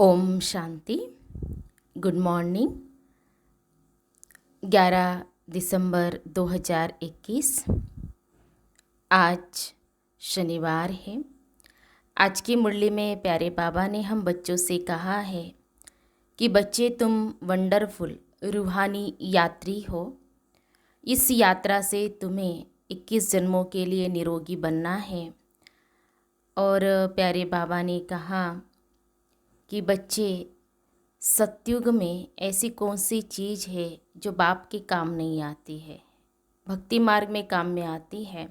Om Shanti. Good morning. 11 दिसंबर 2021। आज शनिवार है। आज की मुरली में प्यारे बाबा ने हम बच्चों से कहा है कि बच्चे तुम वंडरफुल रूहानी यात्री हो। इस यात्रा से तुम्हें 21 जन्मों के लिए निरोगी बनना है। और प्यारे बाबा ने कहा कि बच्चे सतयुग में ऐसी कौन सी चीज़ है जो बाप के काम नहीं आती है, भक्ति मार्ग में काम में आती है।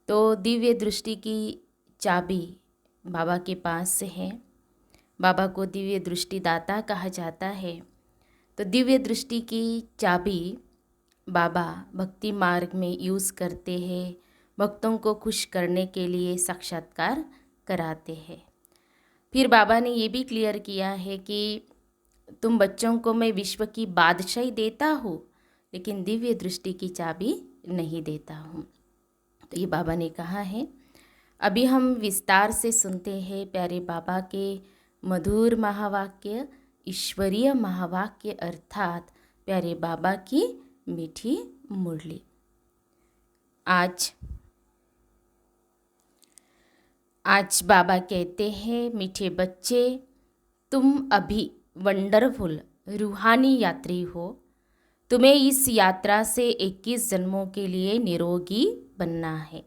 तो दिव्य दृष्टि की चाबी बाबा के पास है। बाबा को दिव्य दृष्टि दाता कहा जाता है। तो दिव्य दृष्टि की चाबी बाबा भक्ति मार्ग में यूज़ करते हैं, भक्तों को खुश करने के लिए साक्षात्कार कराते हैं। फिर बाबा ने ये भी क्लियर किया है कि तुम बच्चों को मैं विश्व की बादशाही देता हूँ, लेकिन दिव्य दृष्टि की चाबी नहीं देता हूँ। तो ये बाबा ने कहा है। अभी हम विस्तार से सुनते हैं प्यारे बाबा के मधुर महावाक्य, ईश्वरीय महावाक्य अर्थात प्यारे बाबा की मीठी मुरली। आज बाबा कहते हैं, मीठे बच्चे तुम अभी वंडरफुल रूहानी यात्री हो। तुम्हें इस यात्रा से 21 जन्मों के लिए निरोगी बनना है।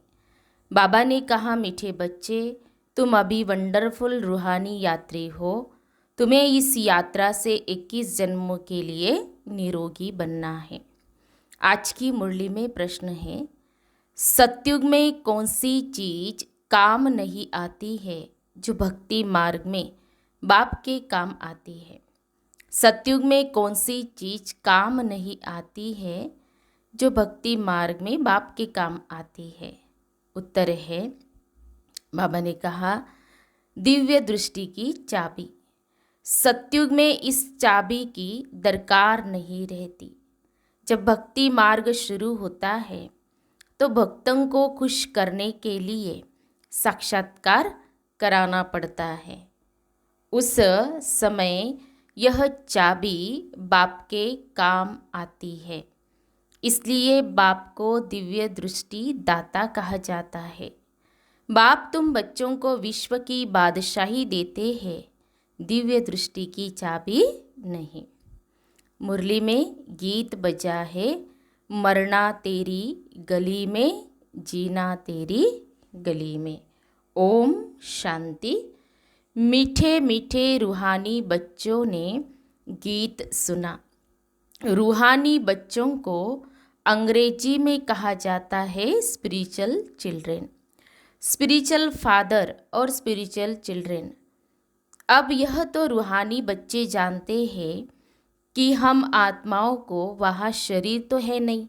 बाबा ने कहा, मीठे बच्चे तुम अभी वंडरफुल रूहानी यात्री हो। तुम्हें इस यात्रा से 21 जन्मों के लिए निरोगी बनना है। आज की मुरली में प्रश्न है, सतयुग में कौन सी चीज़ काम नहीं आती है जो भक्ति मार्ग में बाप के काम आती है? सतयुग में कौन सी चीज़ काम नहीं आती है जो भक्ति मार्ग में बाप के काम आती है? उत्तर है, बाबा ने कहा, दिव्य दृष्टि की चाबी। सतयुग में इस चाबी की दरकार नहीं रहती। जब भक्ति मार्ग शुरू होता है तो भक्तों को खुश करने के लिए साक्षात्कार कराना पड़ता है। उस समय यह चाबी बाप के काम आती है। इसलिए बाप को दिव्य दृष्टि दाता कहा जाता है। बाप तुम बच्चों को विश्व की बादशाही देते हैं, दिव्य दृष्टि की चाबी नहीं। मुरली में गीत बजा है, मरना तेरी गली में, जीना तेरी गली में। ओम शांति। मीठे मीठे रूहानी बच्चों ने गीत सुना। रूहानी बच्चों को अंग्रेजी में कहा जाता है स्पिरिचुअल चिल्ड्रेन, स्पिरिचुअल फादर और स्पिरिचुअल चिल्ड्रेन। अब यह तो रूहानी बच्चे जानते हैं कि हम आत्माओं को वहाँ शरीर तो है नहीं,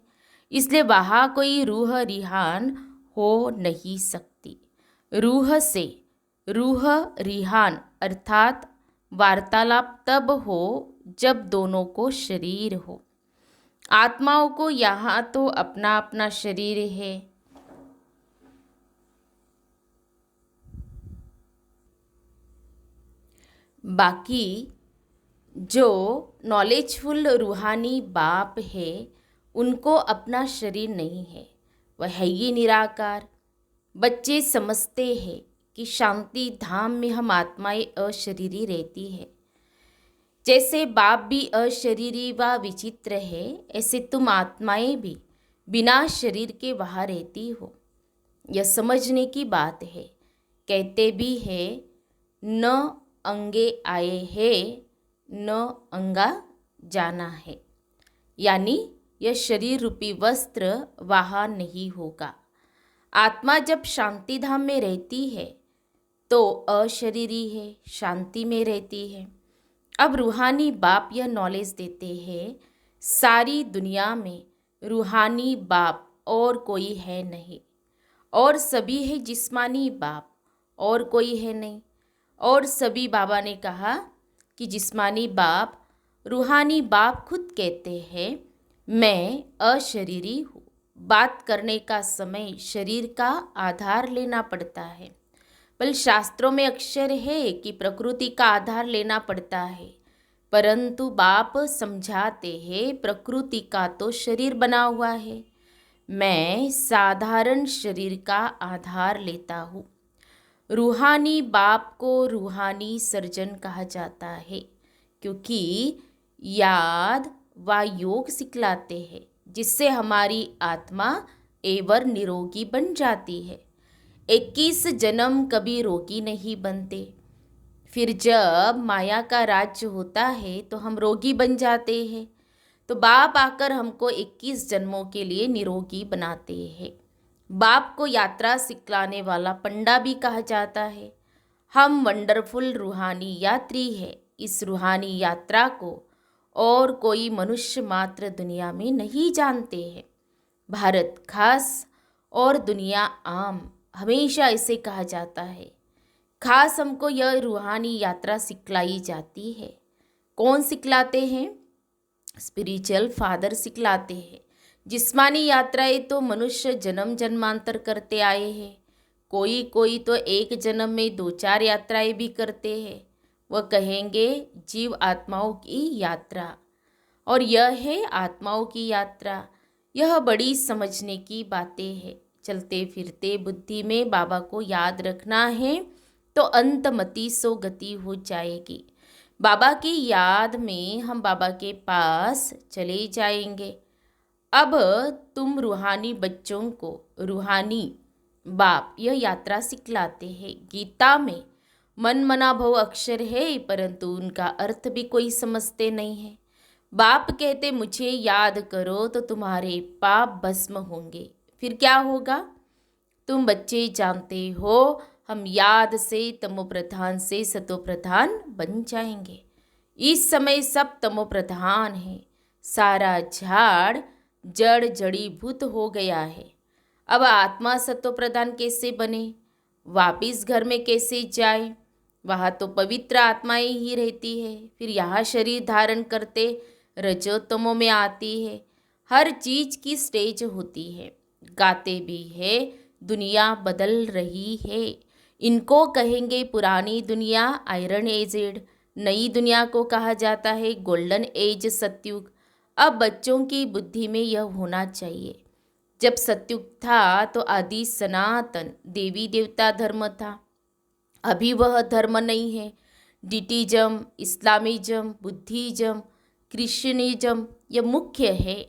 इसलिए वहाँ कोई रूह रिहान हो नहीं सकती। रूह से रूह रिहान अर्थात वार्तालाप तब हो जब दोनों को शरीर हो। आत्माओं को यहाँ तो अपना अपना शरीर है। बाकी जो नॉलेजफुल रूहानी बाप है उनको अपना शरीर नहीं है, वह है ही निराकार। बच्चे समझते हैं कि शांति धाम में हम आत्माएं अशरीरी रहती है। जैसे बाप भी अशरीरी व विचित्र है, ऐसे तुम आत्माएं भी बिना शरीर के वहाँ रहती हो। यह समझने की बात है। कहते भी है, न अंगे आए हैं न अंगा जाना है, यानी यह शरीर रूपी वस्त्र वहाँ नहीं होगा। आत्मा जब शांति धाम में रहती है तो अशरीरी है, शांति में रहती है। अब रूहानी बाप यह नॉलेज देते हैं, सारी दुनिया में रूहानी बाप और कोई है नहीं, और सभी है जिस्मानी बाप, और कोई है नहीं। और सभी बाबा ने कहा कि जिस्मानी बाप, रूहानी बाप खुद कहते हैं, मैं अशरीरी हूँ। बात करने का समय शरीर का आधार लेना पड़ता है, पर शास्त्रों में अक्षर है कि प्रकृति का आधार लेना पड़ता है, परंतु बाप समझाते हैं प्रकृति का तो शरीर बना हुआ है, मैं साधारण शरीर का आधार लेता हूँ। रूहानी बाप को रूहानी सर्जन कहा जाता है, क्योंकि याद व योग सिखलाते हैं, जिससे हमारी आत्मा एवर निरोगी बन जाती है। 21 जन्म कभी रोगी नहीं बनते। फिर जब माया का राज्य होता है तो हम रोगी बन जाते हैं। तो बाप आकर हमको 21 जन्मों के लिए निरोगी बनाते हैं। बाप को यात्रा सिखलाने वाला पंडा भी कहा जाता है। हम वंडरफुल रूहानी यात्री है। इस रूहानी यात्रा को और कोई मनुष्य मात्र दुनिया में नहीं जानते हैं। भारत खास और दुनिया आम, हमेशा इसे कहा जाता है। खास हमको यह रूहानी यात्रा सिखलाई जाती है। कौन सिखलाते हैं? स्पिरिचुअल फादर सिखलाते हैं। जिस्मानी यात्राएं तो मनुष्य जन्म जन्मांतर करते आए हैं। कोई कोई तो एक जन्म में 2-4 यात्राएं भी करते हैं। वह कहेंगे जीव आत्माओं की यात्रा, और यह है आत्माओं की यात्रा। यह बड़ी समझने की बातें हैं। चलते फिरते बुद्धि में बाबा को याद रखना है तो अंतमति सो गति हो जाएगी। बाबा की याद में हम बाबा के पास चले जाएंगे। अब तुम रूहानी बच्चों को रूहानी बाप यह यात्रा सिखलाते हैं। गीता में मन मना भव अक्षर है, परंतु उनका अर्थ भी कोई समझते नहीं है। बाप कहते मुझे याद करो तो तुम्हारे पाप भस्म होंगे। फिर क्या होगा? तुम बच्चे जानते हो, हम याद से तमो प्रधान से सतो प्रधान बन जाएंगे। इस समय सब तमो प्रधान है। सारा झाड़ जड़ जड़ीभूत हो गया है। अब आत्मा सतो प्रधान कैसे बने? वापिस घर में कैसे जाए? वहाँ तो पवित्र आत्माएं ही रहती है। फिर यहाँ शरीर धारण करते रजोतमो में आती है। हर चीज की स्टेज होती है। गाते भी है दुनिया बदल रही है। इनको कहेंगे पुरानी दुनिया आयरन एजेड, नई दुनिया को कहा जाता है गोल्डन एज सतयुग। अब बच्चों की बुद्धि में यह होना चाहिए, जब सतयुग था तो आदि सनातन देवी देवता धर्म था। अभी वह धर्म नहीं है। डिटिज्म, इस्लामिज्म, बुद्धिज्म, क्रिश्चियनिज्म यह मुख्य है।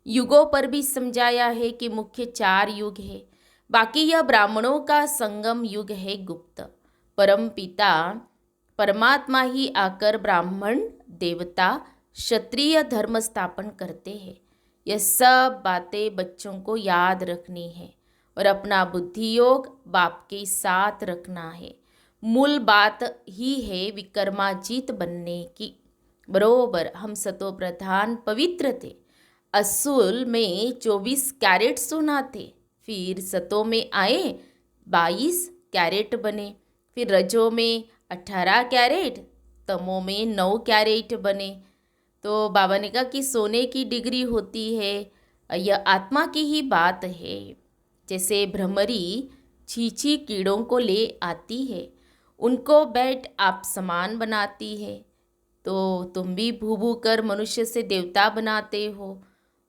युगों पर भी समझाया है कि मुख्य 4 युग है। बाकी यह ब्राह्मणों का संगम युग है गुप्त। परम पिता परमात्मा ही आकर ब्राह्मण देवता क्षत्रिय धर्म स्थापन करते हैं। यह सब बातें बच्चों को याद रखनी है और अपना बुद्धि योग बाप के साथ रखना है। मूल बात ही है विक्रमाजीत बनने की। बरोबर हम सतो प्रधान पवित्र थे। असूल में 24 कैरेट सोना थे। फिर सतों में आए 22 कैरेट बने। फिर रजों में 18 कैरेट, तमों में 9 कैरेट बने। तो बाबा ने कहा कि सोने की डिग्री होती है, यह आत्मा की ही बात है। जैसे भ्रमरी छीछी कीड़ों को ले आती है, उनको बैठ आप समान बनाती है। तो तुम भी भू भू कर मनुष्य से देवता बनाते हो।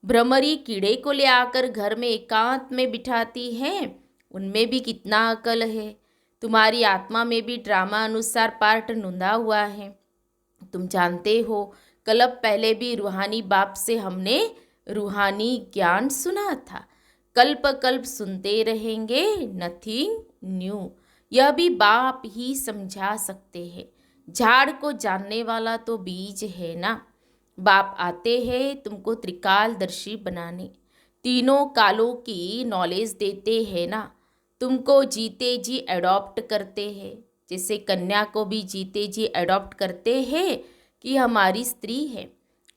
भ्रमरी कीड़े को ले आकर घर में एकांत में बिठाती है, उनमें भी कितना अकल है। तुम्हारी आत्मा में भी ड्रामा अनुसार पार्ट नूंदा हुआ है। तुम जानते हो कल्प पहले भी रूहानी बाप से हमने रूहानी ज्ञान सुना था। कल्प कल्प सुनते रहेंगे, नथिंग न्यू। यह भी बाप ही समझा सकते हैं। झाड़ को जानने वाला तो बीज है ना। बाप आते हैं तुमको त्रिकालदर्शी बनाने, तीनों कालों की नॉलेज देते हैं ना। तुमको जीते जी अडॉप्ट करते हैं, जैसे कन्या को भी जीते जी अडॉप्ट करते हैं कि हमारी स्त्री है।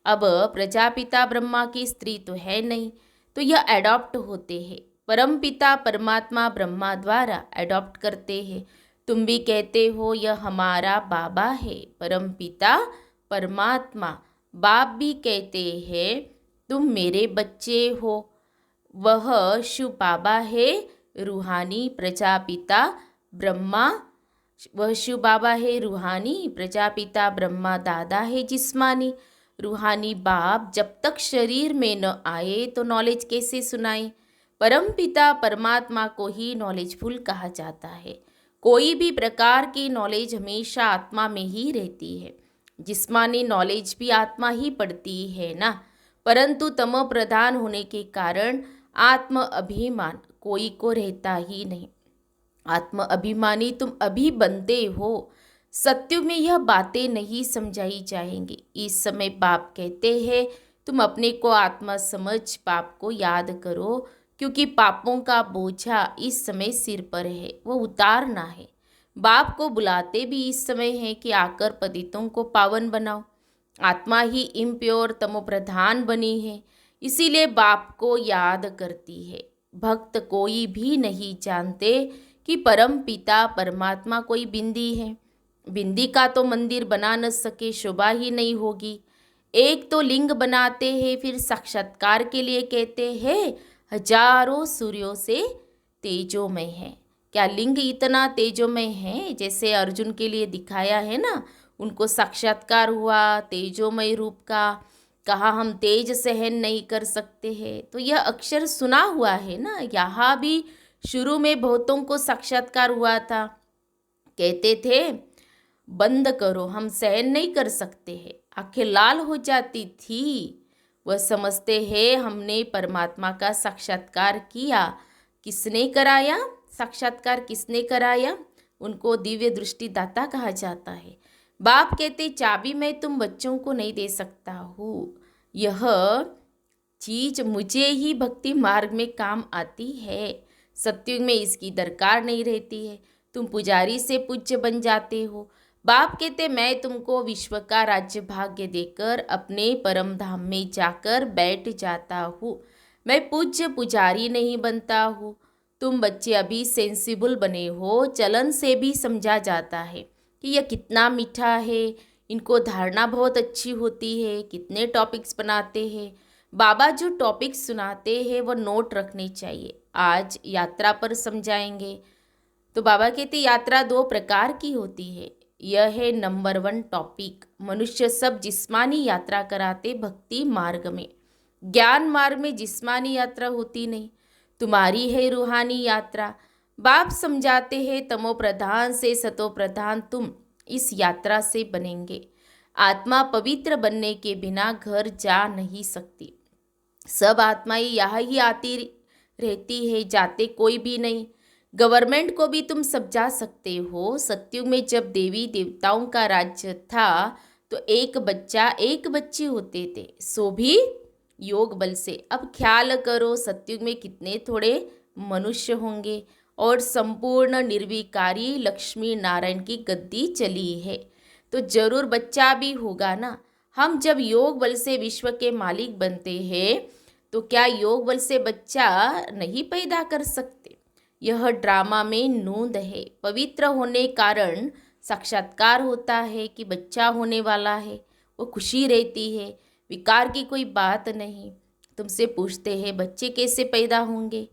अब प्रजापिता ब्रह्मा की स्त्री तो है नहीं, तो यह अडॉप्ट होते हैं। परमपिता परमात्मा ब्रह्मा द्वारा अडॉप्ट करते हैं। तुम भी कहते हो यह हमारा बाबा है। परमपिता परमात्मा बाप भी कहते हैं तुम मेरे बच्चे हो। वह शिव बाबा है, रूहानी प्रजापिता ब्रह्मा वह शिव बाबा है रूहानी, प्रजापिता ब्रह्मा दादा है जिस्मानी। रूहानी बाप जब तक शरीर में न आए तो नॉलेज कैसे सुनाए। परम पिता परमात्मा को ही नॉलेजफुल कहा जाता है। कोई भी प्रकार की नॉलेज हमेशा आत्मा में ही रहती है। जिस्मानी नॉलेज भी आत्मा ही पढ़ती है ना, परंतु तमो प्रधान होने के कारण आत्म अभिमान कोई को रहता ही नहीं। आत्म अभिमानी तुम अभी बनते हो। सत्युग में यह बातें नहीं समझाई जाएंगी। इस समय बाप कहते हैं तुम अपने को आत्मा समझ पाप को याद करो, क्योंकि पापों का बोझा इस समय सिर पर है, वो उतारना है। बाप को बुलाते भी इस समय है कि आकर पतितों को पावन बनाओ। आत्मा ही इम्प्योर तमो प्रधान बनी है, इसीलिए बाप को याद करती है। भक्त कोई भी नहीं जानते कि परम पिता परमात्मा कोई बिंदी है। बिंदी का तो मंदिर बना न सके, शोभा ही नहीं होगी। एक तो लिंग बनाते हैं, फिर साक्षात्कार के लिए कहते हैं हजारों सूर्यों से तेजोमय है। क्या लिंग इतना तेजोमय है? जैसे अर्जुन के लिए दिखाया है ना, उनको साक्षात्कार हुआ तेजोमय रूप का, कहा हम तेज सहन नहीं कर सकते हैं। तो यह अक्षर सुना हुआ है ना, यहाँ भी शुरू में बहुतों को साक्षात्कार हुआ था। कहते थे बंद करो, हम सहन नहीं कर सकते हैं, आंखें लाल हो जाती थी। वह समझते हैं हमने परमात्मा का साक्षात्कार किया। किसने कराया साक्षात्कार? किसने कराया? उनको दिव्य दृष्टि दाता कहा जाता है। बाप कहते चाबी मैं तुम बच्चों को नहीं दे सकता हूँ, यह चीज मुझे ही भक्ति मार्ग में काम आती है। सत्युग में इसकी दरकार नहीं रहती है। तुम पुजारी से पूज्य बन जाते हो। बाप कहते मैं तुमको विश्व का राज्य भाग्य देकर अपने परम धाम में जाकर बैठ जाता हूँ। मैं पूज्य पुजारी नहीं बनता हूँ। तुम बच्चे अभी सेंसिबल बने हो, चलन से भी समझा जाता है कि यह कितना मीठा है। इनको धारणा बहुत अच्छी होती है। कितने टॉपिक्स बनाते हैं बाबा। जो टॉपिक्स सुनाते हैं वो नोट रखने चाहिए। आज यात्रा पर समझाएंगे। तो बाबा कहते यात्रा दो प्रकार की होती है। यह है नंबर 1 टॉपिक। मनुष्य सब जिस्मानी यात्रा कराते भक्ति मार्ग में, ज्ञान मार्ग में जिस्मानी यात्रा होती नहीं। तुम्हारी है रूहानी यात्रा। बाप समझाते हैं तमो प्रधान से सतो प्रधान तुम इस यात्रा से बनेंगे। आत्मा पवित्र बनने के बिना घर जा नहीं सकती। सब आत्माएं यहाँ ही आती रहती है, जाते कोई भी नहीं। गवर्नमेंट को भी तुम समझा सकते हो। सत्युग में जब देवी देवताओं का राज्य था तो एक बच्चा एक बच्ची होते थे, सो भी योग बल से। अब ख्याल करो सत्युग में कितने थोड़े मनुष्य होंगे और संपूर्ण निर्विकारी लक्ष्मी नारायण की गद्दी चली है, तो जरूर बच्चा भी होगा ना। हम जब योग बल से विश्व के मालिक बनते हैं तो क्या योग बल से बच्चा नहीं पैदा कर सकते? यह ड्रामा में नूंद है। पवित्र होने कारण साक्षात्कार होता है कि बच्चा होने वाला है, वो खुशी रहती है, विकार की कोई बात नहीं। तुमसे पूछते हैं बच्चे कैसे पैदा होंगे?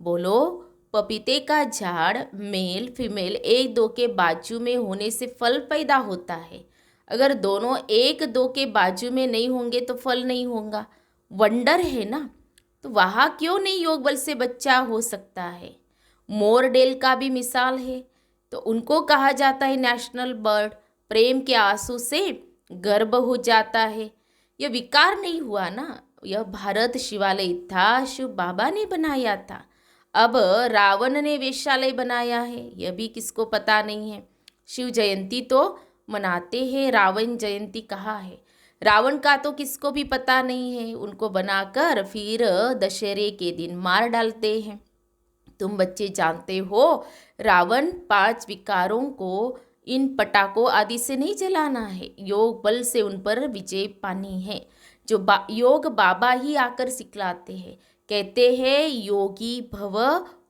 बोलो पपीते का झाड़ मेल फीमेल एक दो के बाजू में होने से फल पैदा होता है। अगर दोनों एक दो के बाजू में नहीं होंगे तो फल नहीं होगा। वंडर है ना, तो वहाँ क्यों नहीं योग बल से बच्चा हो सकता है? मोर डेल का भी मिसाल है, तो उनको कहा जाता है नेशनल बर्ड। प्रेम के आंसू से गर्भ हो जाता है। यह विकार नहीं हुआ ना। यह भारत शिवालय था, शिव बाबा ने बनाया था। अब रावण ने वेश्यालय बनाया है, यह भी किसको पता नहीं है। शिव जयंती तो मनाते हैं, रावण जयंती कहाँ है? रावण का तो किसको भी पता नहीं है। उनको बनाकर फिर दशहरे के दिन मार डालते हैं। तुम बच्चे जानते हो रावण 5 विकारों को इन पटाखों आदि से नहीं जलाना है, योग बल से उन पर विजय पानी है, जो योग बाबा ही आकर सिखलाते हैं। कहते हैं योगी भव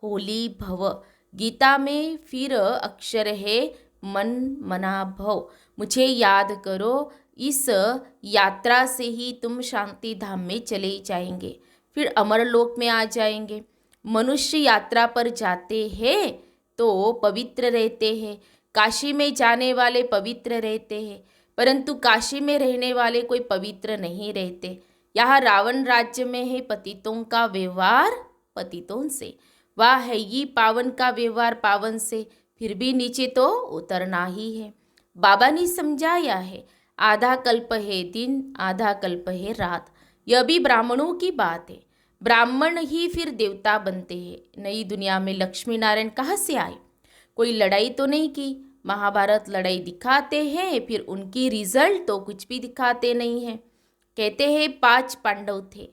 होली भव। गीता में फिर अक्षर है मन मना भव। मुझे याद करो, इस यात्रा से ही तुम शांति धाम में चले जाएंगे, फिर अमरलोक में आ जाएंगे। मनुष्य यात्रा पर जाते हैं तो पवित्र रहते हैं। काशी में जाने वाले पवित्र रहते हैं, परंतु काशी में रहने वाले कोई पवित्र नहीं रहते। यहाँ रावण राज्य में है पतितों का व्यवहार पतितों से, वह है ये पावन का व्यवहार पावन से, फिर भी नीचे तो उतरना ही है। बाबा ने समझाया है, आधा कल्प है दिन, आधा कल्प है रात। यह भी ब्राह्मणों की बात है। ब्राह्मण ही फिर देवता बनते हैं। नई दुनिया में लक्ष्मी नारायण कहाँ से आए? कोई लड़ाई तो नहीं की। महाभारत लड़ाई दिखाते हैं, फिर उनकी रिजल्ट तो कुछ भी दिखाते नहीं हैं। कहते हैं 5 पांडव थे।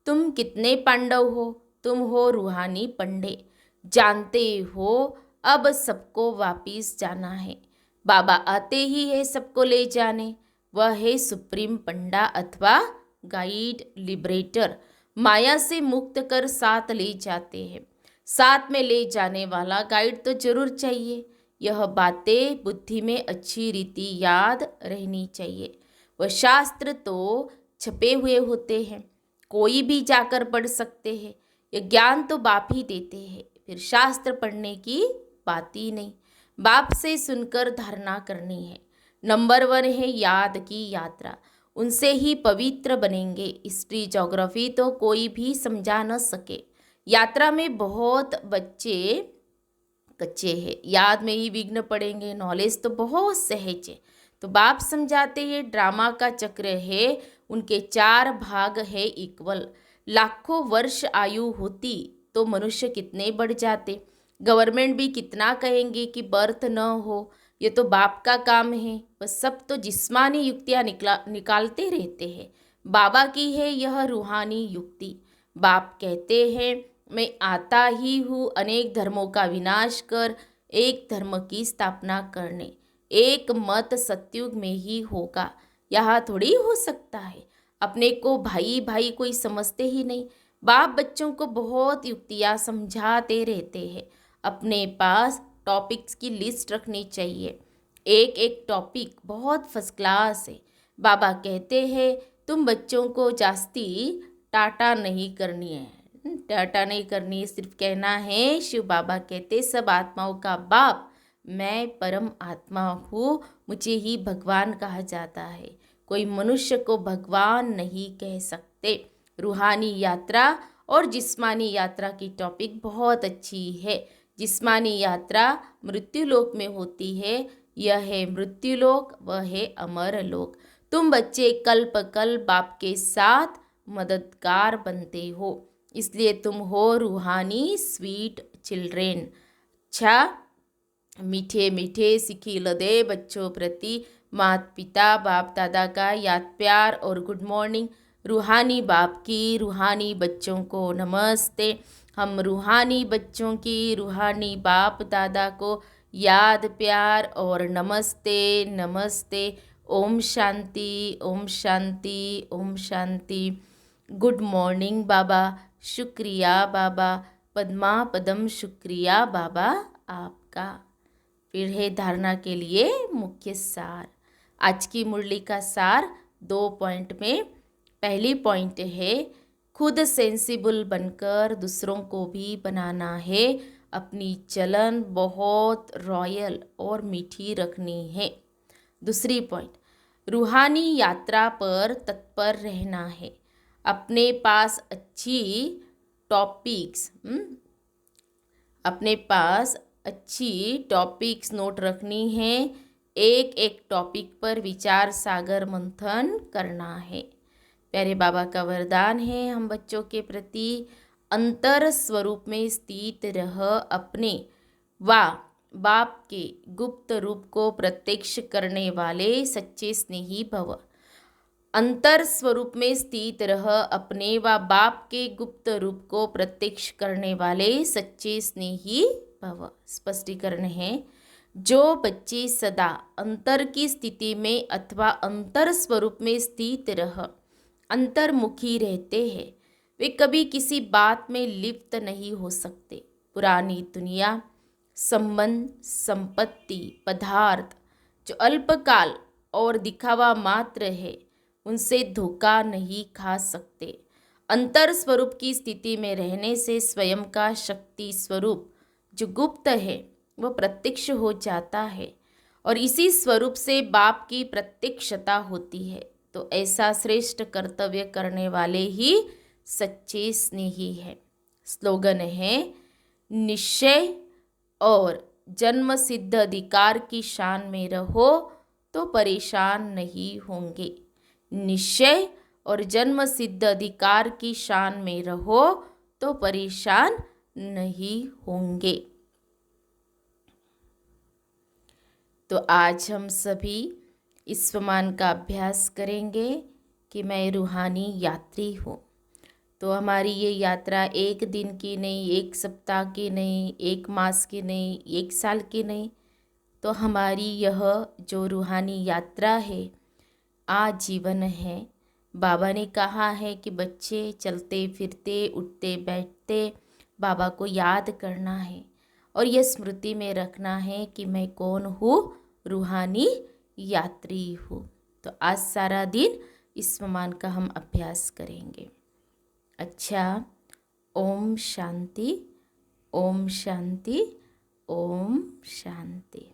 तुम कितने पांडव हो? तुम हो रूहानी पंडे। जानते हो अब सबको वापिस जाना है। बाबा आते ही है सबको ले जाने। वह है सुप्रीम पंडा अथवा गाइड लिबरेटर। माया से मुक्त कर साथ ले जाते हैं। साथ में ले जाने वाला गाइड तो जरूर चाहिए। यह बातें बुद्धि में अच्छी रीति याद रहनी चाहिए। वह शास्त्र तो छपे हुए होते हैं, कोई भी जाकर पढ़ सकते हैं। यह ज्ञान तो बाप ही देते हैं, फिर शास्त्र पढ़ने की बात ही नहीं। बाप से सुनकर धारणा करनी है। नंबर 1 है याद की यात्रा, उनसे ही पवित्र बनेंगे। हिस्ट्री ज्योग्राफी तो कोई भी समझा न सके। यात्रा में बहुत बच्चे कच्चे हैं, याद में ही विघ्न पड़ेंगे। नॉलेज तो बहुत सहज है। तो बाप समझाते हैं ड्रामा का चक्र है, उनके 4 भाग है इक्वल। लाखों वर्ष आयु होती तो मनुष्य कितने बढ़ जाते। गवर्नमेंट भी कितना कहेंगे कि बर्थ न हो, ये तो बाप का काम है। बस सब तो जिस्मानी युक्तियाँ निकालते रहते हैं। बाबा की है यह रूहानी युक्ति। बाप कहते हैं मैं आता ही हूँ अनेक धर्मों का विनाश कर एक धर्म की स्थापना करने। एक मत सतयुग में ही होगा, यहाँ थोड़ी हो सकता है। अपने को भाई भाई कोई समझते ही नहीं। बाप बच्चों को बहुत युक्तियाँ समझाते रहते हैं। अपने पास टॉपिक्स की लिस्ट रखनी चाहिए। एक एक टॉपिक बहुत फर्स्ट क्लास है। बाबा कहते हैं तुम बच्चों को जास्ती टाटा नहीं करनी है। टाटा नहीं करनी है, सिर्फ कहना है शिव बाबा कहते सब आत्माओं का बाप, मैं परम आत्मा हूँ, मुझे ही भगवान कहा जाता है। कोई मनुष्य को भगवान नहीं कह सकते। रूहानी यात्रा और जिस्मानी यात्रा की टॉपिक बहुत अच्छी है। जिस्मानी यात्रा मृत्युलोक में होती है, यह है मृत्युलोक, वह है अमर लोक। तुम बच्चे कल्प कल्प बाप के साथ मददगार बनते हो, इसलिए तुम हो रूहानी स्वीट चिल्ड्रेन। अच्छा, मीठे मीठे सिखिल दे बच्चों प्रति माता पिता बाप दादा का याद प्यार और गुड मॉर्निंग। रूहानी बाप की रूहानी बच्चों को नमस्ते। हम रूहानी बच्चों की रूहानी बाप दादा को याद प्यार और नमस्ते नमस्ते। ओम शांति ओम शांति ओम शांति। गुड मॉर्निंग बाबा, शुक्रिया बाबा, पद्मा पदम शुक्रिया बाबा आपका। फिर है धारणा के लिए मुख्य सार। आज की मुरली का सार 2 पॉइंट में। पहली पॉइंट है खुद सेंसिबल बनकर दूसरों को भी बनाना है। अपनी चलन बहुत रॉयल और मीठी रखनी है। दूसरी पॉइंट, रूहानी यात्रा पर तत्पर रहना है। अपने पास अच्छी टॉपिक्स नोट रखनी है। एक एक टॉपिक पर विचार सागर मंथन करना है। प्यारे बाबा का वरदान है हम बच्चों के प्रति, अंतर स्वरूप में स्थित रह अपने व बाप के गुप्त रूप को प्रत्यक्ष करने वाले सच्चे स्नेही भव। अंतर स्वरूप में स्थित रह अपने व बाप के गुप्त रूप को प्रत्यक्ष करने वाले सच्चे स्नेही भव। स्पष्टीकरण है, जो बच्चे सदा अंतर की स्थिति में अथवा अंतर स्वरूप में स्थित रह अंतर्मुखी रहते हैं, वे कभी किसी बात में लिप्त नहीं हो सकते। पुरानी दुनिया, संबंध, संपत्ति, पदार्थ जो अल्पकाल और दिखावा मात्र है, उनसे धोखा नहीं खा सकते। अंतर स्वरूप की स्थिति में रहने से स्वयं का शक्ति स्वरूप जो गुप्त है वह प्रत्यक्ष हो जाता है। और इसी स्वरूप से बाप की प्रत्यक्षता होती है। तो ऐसा श्रेष्ठ कर्तव्य करने वाले ही सच्चे स्नेही हैं। स्लोगन है, निश्चय और जन्म सिद्ध अधिकार की शान में रहो तो परेशान नहीं होंगे। निश्चय और जन्म सिद्ध अधिकार की शान में रहो तो परेशान नहीं होंगे। तो आज हम सभी इस स्वमान का अभ्यास करेंगे कि मैं रूहानी यात्री हूँ। तो हमारी ये यात्रा एक दिन की नहीं, एक सप्ताह की नहीं, एक मास की नहीं, एक साल की नहीं, तो हमारी यह जो रूहानी यात्रा है आजीवन है। बाबा ने कहा है कि बच्चे चलते फिरते उठते बैठते बाबा को याद करना है और यह स्मृति में रखना है कि मैं कौन हूँ, रूहानी यात्री हूँ। तो आज सारा दिन इस स्वमान का हम अभ्यास करेंगे। अच्छा, ओम शांति, ओम शांति, ओम शांति।